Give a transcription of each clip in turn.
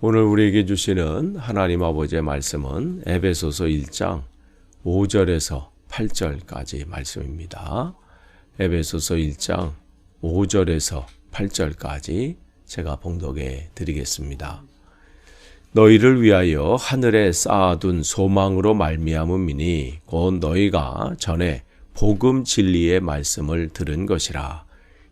오늘 우리에게 주시는 하나님 아버지의 말씀은 에베소서 1장 5절에서 8절까지 말씀입니다. 에베소서 1장 5절에서 8절까지 제가 봉독해 드리겠습니다. 너희를 위하여 하늘에 쌓아둔 소망으로 말미암음이니 곧 너희가 전에 복음 진리의 말씀을 들은 것이라.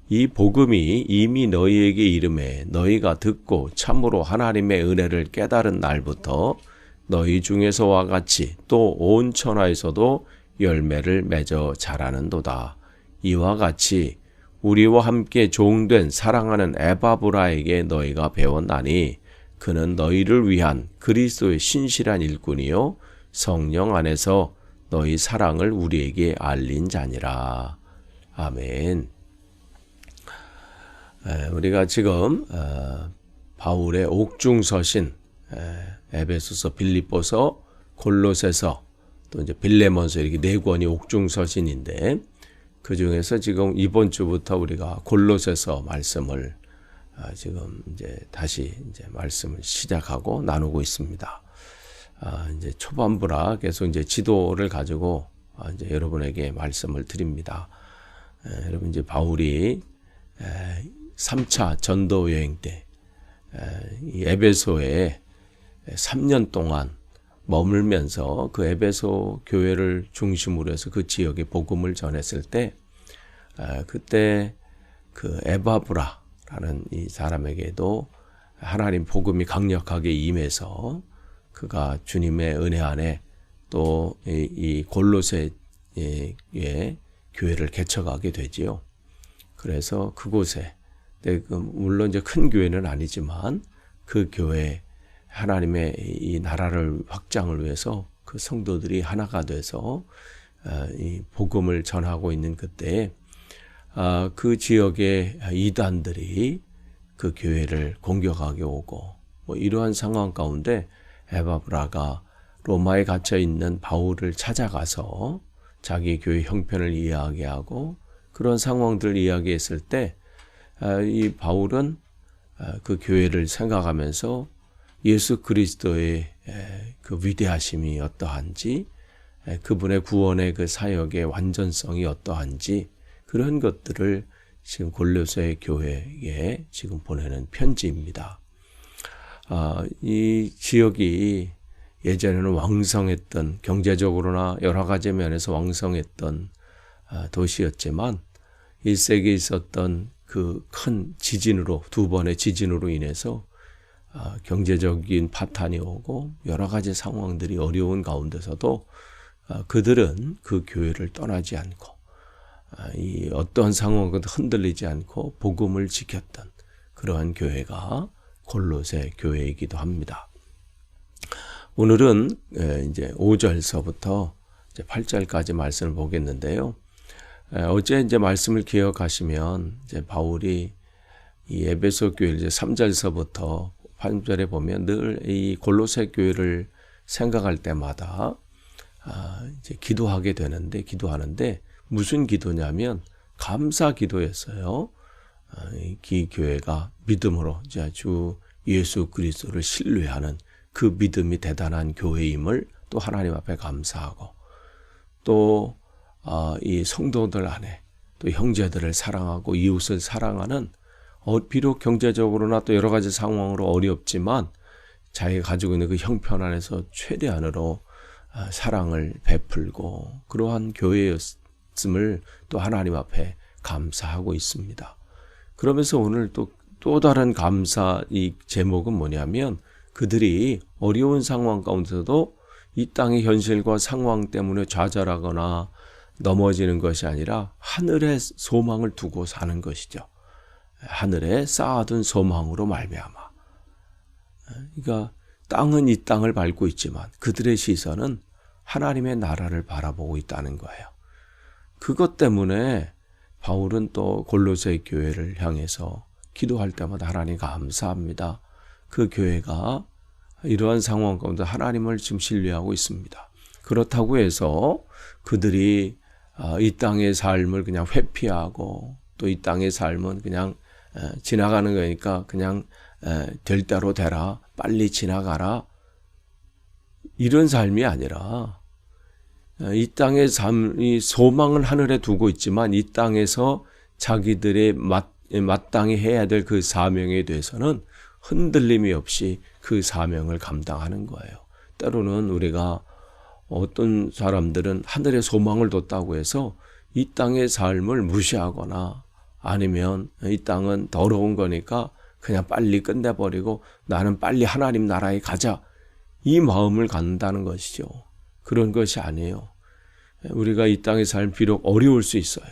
이 복음이 이미 너희에게 이름에 너희가 듣고 참으로 하나님의 은혜를 깨달은 날부터 너희 중에서와 같이 또 온 천하에서도 열매를 맺어 자라는도다. 이와 같이 우리와 함께 종된 사랑하는 에바브라에게 너희가 배웠나니 그는 너희를 위한 그리스도의 신실한 일꾼이요 성령 안에서 너희 사랑을 우리에게 알린 자니라. 아멘. 우리가 지금 바울의 옥중서신 에베소서, 빌립보서, 골로새서, 또 이제 빌레몬서 이렇게 네 권이 옥중서신인데 그 중에서 지금 이번 주부터 우리가 골로새서 말씀을 지금 이제 다시 이제 말씀을 시작하고 나누고 있습니다. 이제 초반부라 계속 이제 지도를 가지고 이제 여러분에게 말씀을 드립니다. 여러분 이제 바울이 3차 전도 여행 때 이 에베소에 3년 동안 머물면서 그 에베소 교회를 중심으로 해서 그 지역에 복음을 전했을 때 그때 그 에바브라라는 이 사람에게도 하나님 복음이 강력하게 임해서 그가 주님의 은혜 안에 또 이 골로새의 교회를 개척하게 되지요. 그래서 그곳에 물론 이제 큰 교회는 아니지만 그 교회 하나님의 이 나라를 확장을 위해서 그 성도들이 하나가 돼서 이 복음을 전하고 있는 그때에 그 지역의 이단들이 그 교회를 공격하게 오고 뭐 이러한 상황 가운데 에바브라가 로마에 갇혀 있는 바울을 찾아가서 자기 교회 형편을 이야기하고 그런 상황들을 이야기했을 때 이 바울은 그 교회를 생각하면서 예수 그리스도의 그 위대하심이 어떠한지 그분의 구원의 그 사역의 완전성이 어떠한지 그런 것들을 지금 골로새 교회에 지금 보내는 편지입니다. 이 지역이 예전에는 왕성했던 경제적으로나 여러 가지 면에서 왕성했던 도시였지만 1세기에 있었던 그 큰 지진으로 두 번의 지진으로 인해서 경제적인 파탄이 오고 여러 가지 상황들이 어려운 가운데서도 그들은 그 교회를 떠나지 않고 이 어떠한 상황과도 흔들리지 않고 복음을 지켰던 그러한 교회가 골로새 교회이기도 합니다. 오늘은 이제 5절서부터 이제 8절까지 말씀을 보겠는데요. 어제 이제 말씀을 기억하시면 이제 바울이 이 에베소 교회 이제 3절서부터 8절에 보면 늘 이 골로새 교회를 생각할 때마다 이제 기도하는데 무슨 기도냐면 감사 기도였어요. 이 교회가 믿음으로 이제 주 예수 그리스도를 신뢰하는 그 믿음이 대단한 교회임을 또 하나님 앞에 감사하고 또 이 성도들 안에 또 형제들을 사랑하고 이웃을 사랑하는 비록 경제적으로나 또 여러 가지 상황으로 어렵지만 자기가 가지고 있는 그 형편 안에서 최대한으로 사랑을 베풀고 그러한 교회였음을 또 하나님 앞에 감사하고 있습니다. 그러면서 오늘 또 다른 감사 이 제목은 뭐냐면 그들이 어려운 상황 가운데서도 이 땅의 현실과 상황 때문에 좌절하거나 넘어지는 것이 아니라 하늘의 소망을 두고 사는 것이죠. 하늘에 쌓아둔 소망으로 말미암아. 그러니까 땅은 이 땅을 밟고 있지만 그들의 시선은 하나님의 나라를 바라보고 있다는 거예요. 그것 때문에 바울은 또 골로새 교회를 향해서 기도할 때마다 하나님 감사합니다. 그 교회가 이러한 상황 가운데 하나님을 지금 신뢰하고 있습니다. 그렇다고 해서 그들이 이 땅의 삶을 그냥 회피하고 또 이 땅의 삶은 그냥 지나가는 거니까 그냥 될 대로 되라, 빨리 지나가라, 이런 삶이 아니라 이 땅의 삶이 소망을 하늘에 두고 있지만 이 땅에서 자기들의 마땅히 해야 될 그 사명에 대해서는 흔들림이 없이 그 사명을 감당하는 거예요. 때로는 우리가 어떤 사람들은 하늘에 소망을 뒀다고 해서 이 땅의 삶을 무시하거나 아니면 이 땅은 더러운 거니까 그냥 빨리 끝내버리고 나는 빨리 하나님 나라에 가자, 이 마음을 갖는다는 것이죠. 그런 것이 아니에요. 우리가 이 땅의 삶 비록 어려울 수 있어요.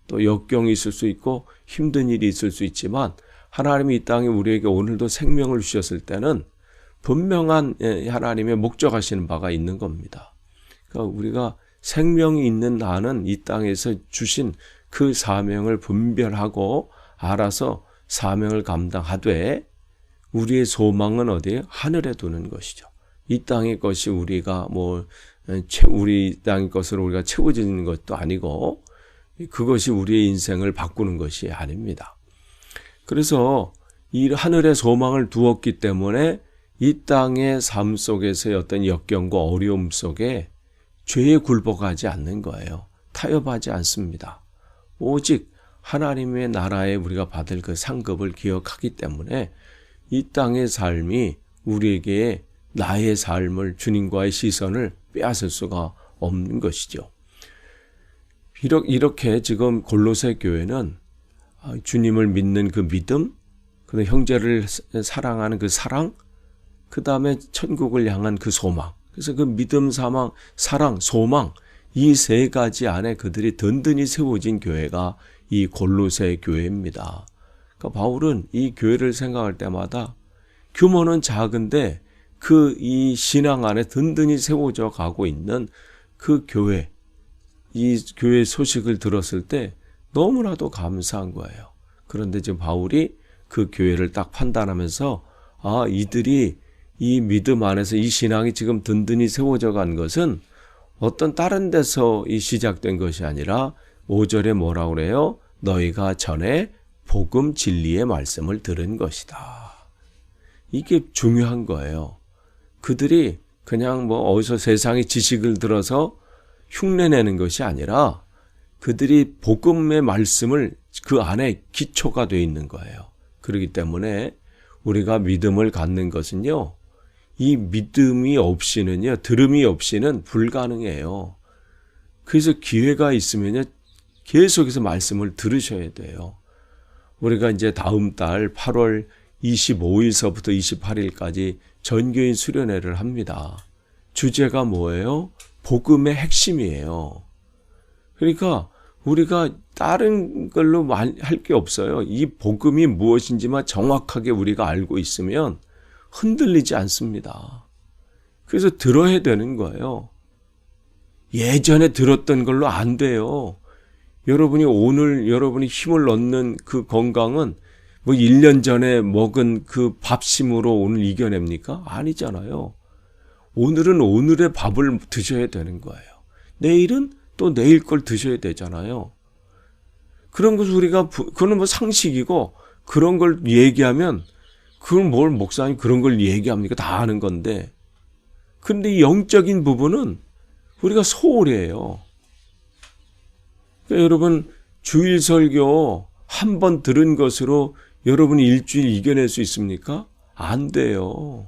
또 역경이 있을 수 있고 힘든 일이 있을 수 있지만 하나님이 이 땅에 우리에게 오늘도 생명을 주셨을 때는 분명한 하나님의 목적하시는 바가 있는 겁니다. 그러니까 우리가 생명이 있는 한은 이 땅에서 주신 그 사명을 분별하고 알아서 사명을 감당하되 우리의 소망은 어디에? 하늘에 두는 것이죠. 이 땅의 것이 우리가 우리 땅의 것으로 우리가 채워지는 것도 아니고 그것이 우리의 인생을 바꾸는 것이 아닙니다. 그래서 이 하늘의 소망을 두었기 때문에 이 땅의 삶 속에서의 어떤 역경과 어려움 속에 죄에 굴복하지 않는 거예요. 타협하지 않습니다. 오직 하나님의 나라에 우리가 받을 그 상급을 기억하기 때문에 이 땅의 삶이 우리에게 나의 삶을, 주님과의 시선을 빼앗을 수가 없는 것이죠. 비록 이렇게 지금 골로새 교회는 주님을 믿는 그 믿음, 그다음에 형제를 사랑하는 그 사랑, 그 다음에 천국을 향한 그 소망. 그래서 그 믿음, 사랑, 소망, 이 세 가지 안에 그들이 든든히 세워진 교회가 이 골로새 교회입니다. 그러니까 바울은 이 교회를 생각할 때마다 규모는 작은데 그 이 신앙 안에 든든히 세워져 가고 있는 그 교회, 이 교회 소식을 들었을 때 너무나도 감사한 거예요. 그런데 지금 바울이 그 교회를 딱 판단하면서 이들이 이 믿음 안에서 이 신앙이 지금 든든히 세워져 간 것은 어떤 다른 데서 이 시작된 것이 아니라 5절에 뭐라고 그래요? 너희가 전에 복음 진리의 말씀을 들은 것이다. 이게 중요한 거예요. 그들이 그냥 어디서 세상의 지식을 들어서 흉내내는 것이 아니라 그들이 복음의 말씀을 그 안에 기초가 되어 있는 거예요. 그렇기 때문에 우리가 믿음을 갖는 것은요, 이 믿음이 없이는요, 들음이 없이는 불가능해요. 그래서 기회가 있으면요, 계속해서 말씀을 들으셔야 돼요. 우리가 이제 다음 달 8월 25일서부터 28일까지 전교인 수련회를 합니다. 주제가 뭐예요? 복음의 핵심이에요. 그러니까 우리가 다른 걸로 할 게 없어요. 이 복음이 무엇인지만 정확하게 우리가 알고 있으면 흔들리지 않습니다. 그래서 들어야 되는 거예요. 예전에 들었던 걸로 안 돼요. 여러분이 힘을 얻는 그 건강은 1년 전에 먹은 그 밥심으로 오늘 이겨냅니까? 아니잖아요. 오늘은 오늘의 밥을 드셔야 되는 거예요. 내일은 또 내일 걸 드셔야 되잖아요. 그런 것을 우리가, 그건 상식이고, 그런 걸 얘기하면, 그걸 뭘 목사님 그런 걸 얘기합니까? 다 아는 건데. 근데 이 영적인 부분은 우리가 소홀해요. 그러니까 여러분, 주일 설교 한 번 들은 것으로 여러분이 일주일 이겨낼 수 있습니까? 안 돼요.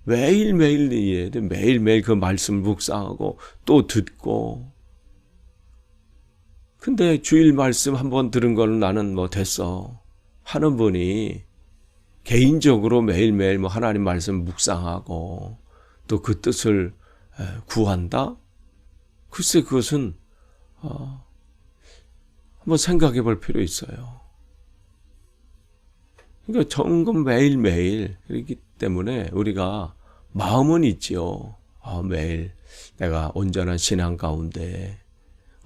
매일매일 이해해야 돼. 매일매일 그 말씀 묵상하고 또 듣고. 근데 주일 말씀 한 번 들은 거는 나는 됐어 하는 분이 개인적으로 매일매일 하나님 말씀 묵상하고 또 그 뜻을 구한다? 글쎄 그것은 한번 생각해 볼 필요 있어요. 그러니까 점검 매일매일 그렇기 때문에 우리가 마음은 있지요. 매일 내가 온전한 신앙 가운데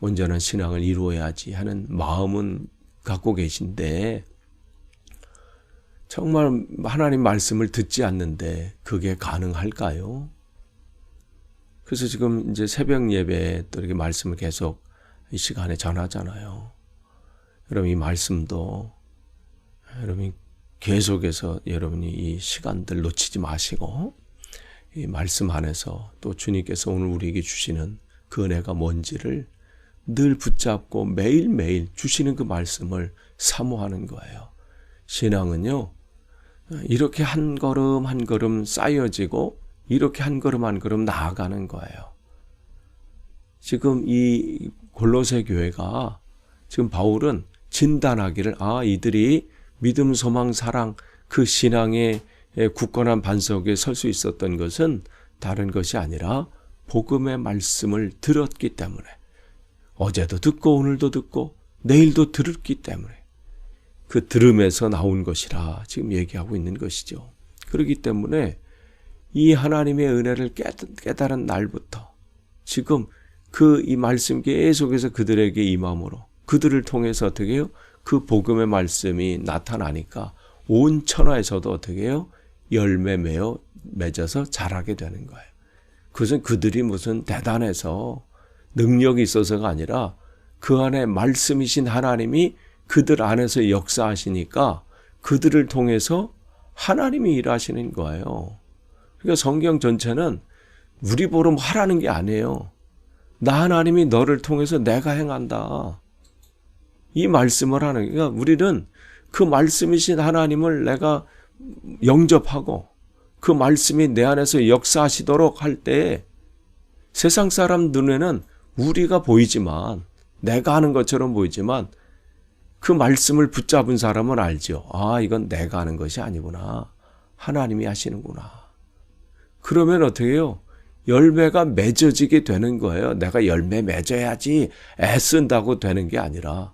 온전한 신앙을 이루어야지 하는 마음은 갖고 계신데 정말 하나님 말씀을 듣지 않는데 그게 가능할까요? 그래서 지금 이제 새벽 예배에 또 이렇게 말씀을 계속 이 시간에 전하잖아요. 여러분 이 말씀도 여러분이 계속해서 여러분이 이 시간들 놓치지 마시고 이 말씀 안에서 또 주님께서 오늘 우리에게 주시는 그 은혜가 뭔지를 늘 붙잡고 매일매일 주시는 그 말씀을 사모하는 거예요. 신앙은요, 이렇게 한 걸음 한 걸음 쌓여지고 이렇게 한 걸음 한 걸음 나아가는 거예요. 지금 이 골로새 교회가 지금 바울은 진단하기를 이들이 믿음, 소망, 사랑 그 신앙의 굳건한 반석에 설 수 있었던 것은 다른 것이 아니라 복음의 말씀을 들었기 때문에 어제도 듣고 오늘도 듣고 내일도 들었기 때문에 그 들음에서 나온 것이라 지금 얘기하고 있는 것이죠. 그렇기 때문에 이 하나님의 은혜를 깨달은 날부터 지금 이 말씀 계속해서 그들에게 임함으로 그들을 통해서 어떻게 해요? 그 복음의 말씀이 나타나니까 온 천하에서도 어떻게 해요? 열매 맺어서 자라게 되는 거예요. 그것은 그들이 무슨 대단해서 능력이 있어서가 아니라 그 안에 말씀이신 하나님이 그들 안에서 역사하시니까 그들을 통해서 하나님이 일하시는 거예요. 그러니까 성경 전체는 우리 보러 하라는 게 아니에요. 나 하나님이 너를 통해서 내가 행한다. 이 말씀을 하는 게, 그러니까 우리는 그 말씀이신 하나님을 내가 영접하고 그 말씀이 내 안에서 역사하시도록 할 때 세상 사람 눈에는 우리가 보이지만 내가 하는 것처럼 보이지만 그 말씀을 붙잡은 사람은 알죠. 이건 내가 하는 것이 아니구나. 하나님이 하시는구나. 그러면 어떻게 해요? 열매가 맺어지게 되는 거예요. 내가 열매 맺어야지 애쓴다고 되는 게 아니라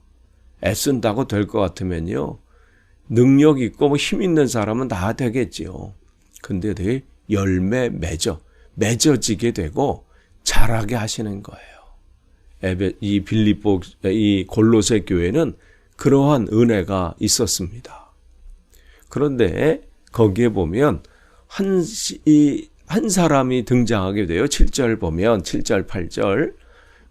애쓴다고 될 것 같으면요. 능력 있고 힘 있는 사람은 다 되겠지요. 근데 되게 열매 맺어지게 되고 자라게 하시는 거예요. 이 골로새 교회는 그러한 은혜가 있었습니다. 그런데 거기에 보면 한 사람이 등장하게 돼요. 7절 보면 7절 8절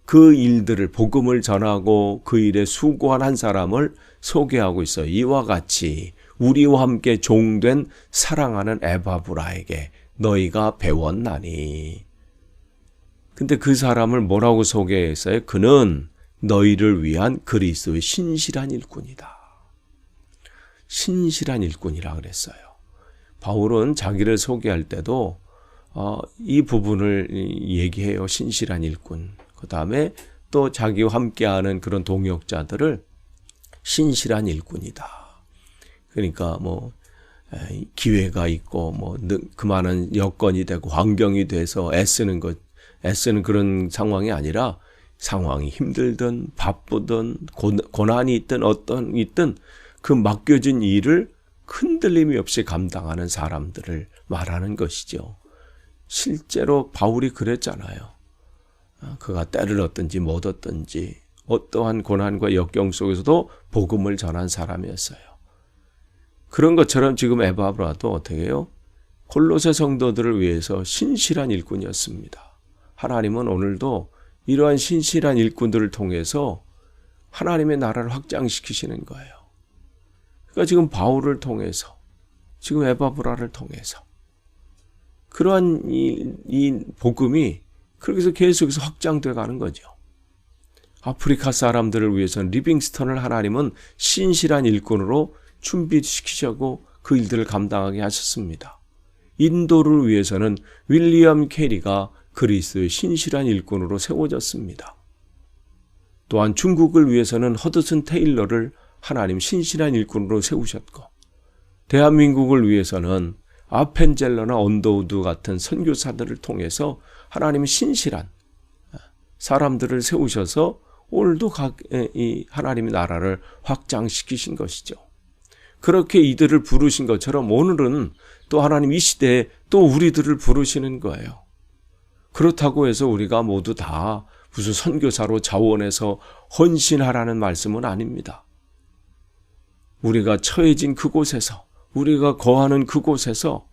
그 일들을 복음을 전하고 그 일에 수고한 한 사람을 소개하고 있어요. 이와 같이 우리와 함께 종된 사랑하는 에바브라에게 너희가 배웠나니. 근데 그 사람을 뭐라고 소개했어요? 그는 너희를 위한 그리스도의 신실한 일꾼이다. 신실한 일꾼이라 그랬어요. 바울은 자기를 소개할 때도 이 부분을 얘기해요. 신실한 일꾼. 그 다음에 또 자기와 함께하는 그런 동역자들을 신실한 일꾼이다. 그러니까 기회가 있고 그 많은 여건이 되고 환경이 돼서 애쓰는 그런 상황이 아니라 상황이 힘들든 바쁘든 고난이 있든 그 맡겨진 일을 흔들림이 없이 감당하는 사람들을 말하는 것이죠. 실제로 바울이 그랬잖아요. 그가 때를 얻든지 못 얻든지 어떠한 고난과 역경 속에서도 복음을 전한 사람이었어요. 그런 것처럼 지금 에바브라도 어떻게 해요? 골로새 성도들을 위해서 신실한 일꾼이었습니다. 하나님은 오늘도 이러한 신실한 일꾼들을 통해서 하나님의 나라를 확장시키시는 거예요. 그러니까 지금 바울을 통해서, 지금 에바브라를 통해서 그러한 이 복음이 그렇게 해서 계속해서 확장돼 가는 거죠. 아프리카 사람들을 위해서는 리빙스턴을 하나님은 신실한 일꾼으로 준비시키시고 그 일들을 감당하게 하셨습니다. 인도를 위해서는 윌리엄 캐리가 그리스도의 신실한 일꾼으로 세워졌습니다. 또한 중국을 위해서는 허드슨 테일러를 하나님 신실한 일꾼으로 세우셨고, 대한민국을 위해서는 아펜젤러나 언더우드 같은 선교사들을 통해서 하나님은 신실한 사람들을 세우셔서 오늘도 이 하나님의 나라를 확장시키신 것이죠. 그렇게 이들을 부르신 것처럼 오늘은 또 하나님 이 시대에 또 우리들을 부르시는 거예요. 그렇다고 해서 우리가 모두 다 무슨 선교사로 자원해서 헌신하라는 말씀은 아닙니다. 우리가 처해진 그곳에서, 우리가 거하는 그곳에서,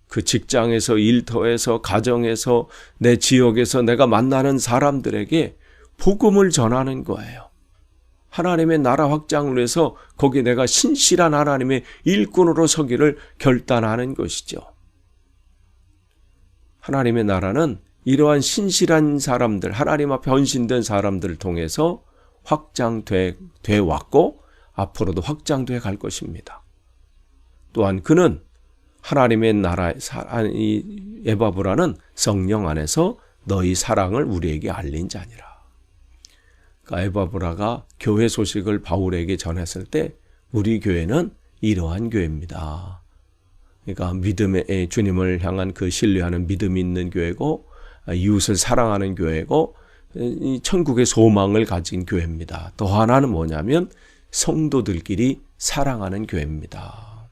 그 직장에서, 일터에서, 가정에서, 내 지역에서 내가 만나는 사람들에게 복음을 전하는 거예요. 하나님의 나라 확장을 위해서 거기에 내가 신실한 하나님의 일꾼으로 서기를 결단하는 것이죠. 하나님의 나라는 이러한 신실한 사람들, 하나님 앞에 헌신된 사람들을 통해서 확장돼 왔고 앞으로도 확장돼 갈 것입니다. 또한 그는 하나님의 나라의 이 에바브라는 성령 안에서 너희 사랑을 우리에게 알린 자니라. 그러니까 에바브라가 교회 소식을 바울에게 전했을 때 우리 교회는 이러한 교회입니다. 그러니까 믿음의 주님을 향한 그 신뢰하는 믿음이 있는 교회고 이웃을 사랑하는 교회고 이 천국의 소망을 가진 교회입니다. 또 하나는 뭐냐면 성도들끼리 사랑하는 교회입니다.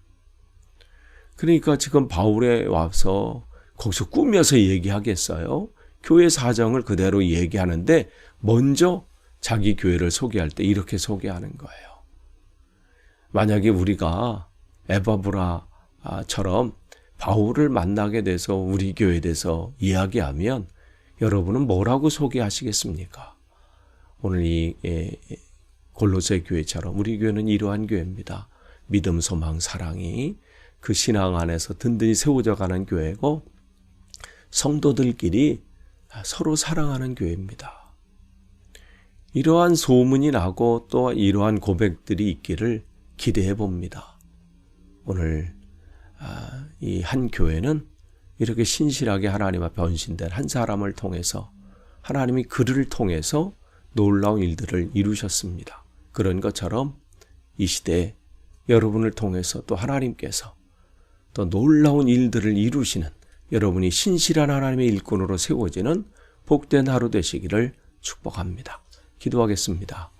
그러니까 지금 바울에 와서 거기서 꾸며서 얘기하겠어요? 교회 사정을 그대로 얘기하는데 먼저 자기 교회를 소개할 때 이렇게 소개하는 거예요. 만약에 우리가 에바브라처럼 바울을 만나게 돼서 우리 교회에 대해서 이야기하면 여러분은 뭐라고 소개하시겠습니까? 오늘 이 골로새 교회처럼 우리 교회는 이러한 교회입니다. 믿음, 소망, 사랑이 그 신앙 안에서 든든히 세워져 가는 교회고 성도들끼리 서로 사랑하는 교회입니다. 이러한 소문이 나고 또 이러한 고백들이 있기를 기대해 봅니다. 오늘 이 한 교회는 이렇게 신실하게 하나님 앞에 헌신된 한 사람을 통해서 하나님이 그를 통해서 놀라운 일들을 이루셨습니다. 그런 것처럼 이 시대에 여러분을 통해서 또 하나님께서 또 놀라운 일들을 이루시는 여러분이 신실한 하나님의 일꾼으로 세워지는 복된 하루 되시기를 축복합니다. 기도하겠습니다.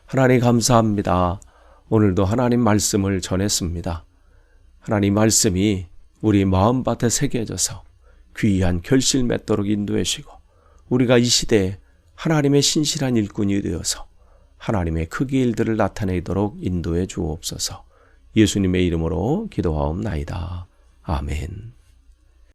하나님 감사합니다. 오늘도 하나님 말씀을 전했습니다. 하나님 말씀이 우리 마음밭에 새겨져서 귀한 결실 맺도록 인도해 주시고 우리가 이 시대에 하나님의 신실한 일꾼이 되어서 하나님의 크기 일들을 나타내도록 인도해 주옵소서. 예수님의 이름으로 기도하옵나이다. 아멘.